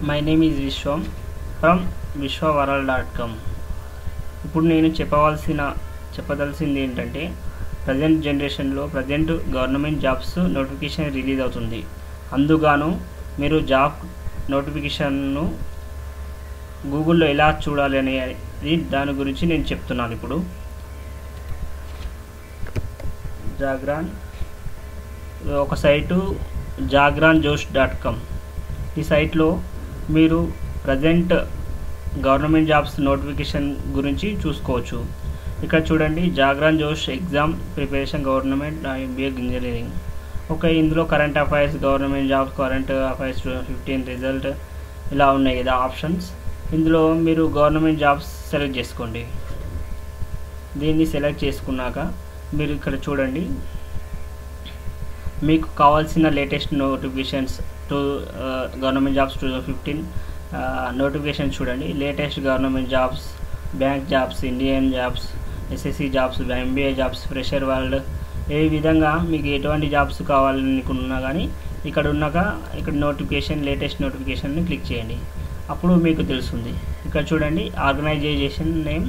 My name is Vishwam from vishwavarald.com. ఇప్పుడు నేను చెప్పదలసింది ఏంటంటే ప్రజెంట్ జనరేషన్లో గవర్నమెంట్ జాబ్స్ నోటిఫికేషన్ రిలీజ్ అవుతుంది. అందుగాను మీరు జాబ్ నోటిఫికేషన్ను గూగుల్లో ఎలా చూడాలి అనేది దాని గురించి నేను చెప్తున్నాను. ఇప్పుడు ఒక సైటు jagranjosh.com. ఈ సైట్లో మీరు ప్రజెంట్ గవర్నమెంట్ జాబ్స్ నోటిఫికేషన్ గురించి చూసుకోవచ్చు. ఇక్కడ చూడండి, Jagran Josh exam preparation government MBA engineering. ఇందులో current affairs, government jobs, current affairs 2015 result ఇలా ఉన్నాయి కదా ఆప్షన్స్. ఇందులో మీరు గవర్నమెంట్ జాబ్స్ సెలెక్ట్ చేసుకోండి. దీన్ని సెలెక్ట్ చేసుకున్నాక మీరు ఇక్కడ చూడండి, మీకు కావాల్సిన latest notifications government jobs 2015 notification చూడండి. Latest government jobs, bank jobs, Indian jobs, SSC jobs, MBA jobs, fresher world, ఏ విధంగా మీకు ఎటువంటి జాబ్స్ కావాలనుకున్నా కానీ ఇక్కడ నోటిఫికేషన్, లేటెస్ట్ నోటిఫికేషన్ని క్లిక్ చేయండి. అప్పుడు మీకు తెలుస్తుంది. ఇక్కడ చూడండి, organization name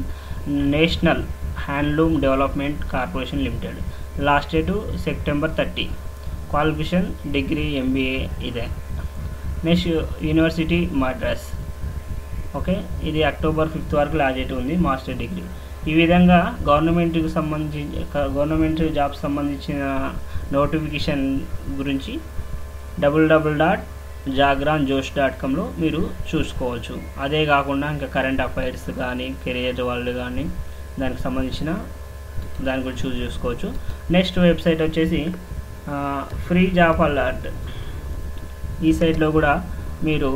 national handloom development corporation limited. Last date September 30. Qualification degree MBA ఇదే. Next university Madras. ఇది అక్టోబర్ 5 వరకు లాస్ట్ డేట్ ఉంది, మాస్టర్ డిగ్రీ. ఈ విధంగా గవర్నమెంట్ జాబ్ సంబంధించిన నోటిఫికేషన్ గురించి www.jagranjosh.comలో మీరు చూసుకోవచ్చు. అదే కాకుండా ఇంకా కరెంట్ అఫైర్స్ కానీ, కెరియర్ వరల్డ్ కానీ దానికి సంబంధించిన దాని గురించి చూసుకోవచ్చు. నెక్స్ట్ వెబ్సైట్ వచ్చేసి ఫ్రీ జాబ్ అలర్ట్. ఈ సైట్లో కూడా మీరు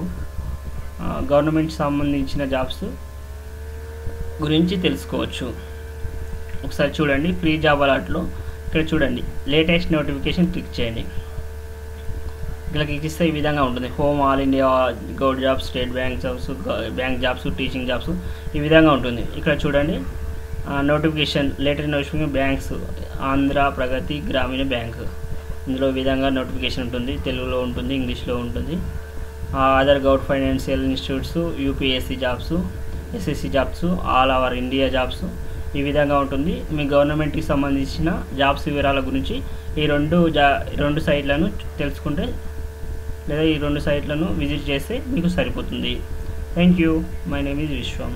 గవర్నమెంట్ సంబంధించిన జాబ్స్ గురించి తెలుసుకోవచ్చు. ఒకసారి చూడండి, ఫ్రీ జాబ్ అలర్ట్లో ఇక్కడ చూడండి, లేటెస్ట్ నోటిఫికేషన్ క్లిక్ చేయండి. ఇలా క్లిక్ చేస్తే ఈ విధంగా ఉంటుంది. Home, all India govt jobs, state bank jobs, bank jobs, teaching jobs, ఈ విధంగా ఉంటుంది. ఇక్కడ చూడండి, notification, latest notification banks, Andhra Pragathi Grameena bank. ఇందులో ఈ విధంగా నోటిఫికేషన్ ఉంటుంది. తెలుగులో ఉంటుంది, ఇంగ్లీష్లో ఉంటుంది. Other Goud financial institutes, UPSC jobs, SSC jobs, all over India jobs, ఈ విధంగా ఉంటుంది. మీ గవర్నమెంట్కి సంబంధించిన జాబ్స్ వివరాల గురించి ఈ రెండు సైట్లను తెలుసుకుంటే, లేదా ఈ 2 సైట్లను విజిట్ చేస్తే మీకు సరిపోతుంది. Thank you. My name is Vishwam.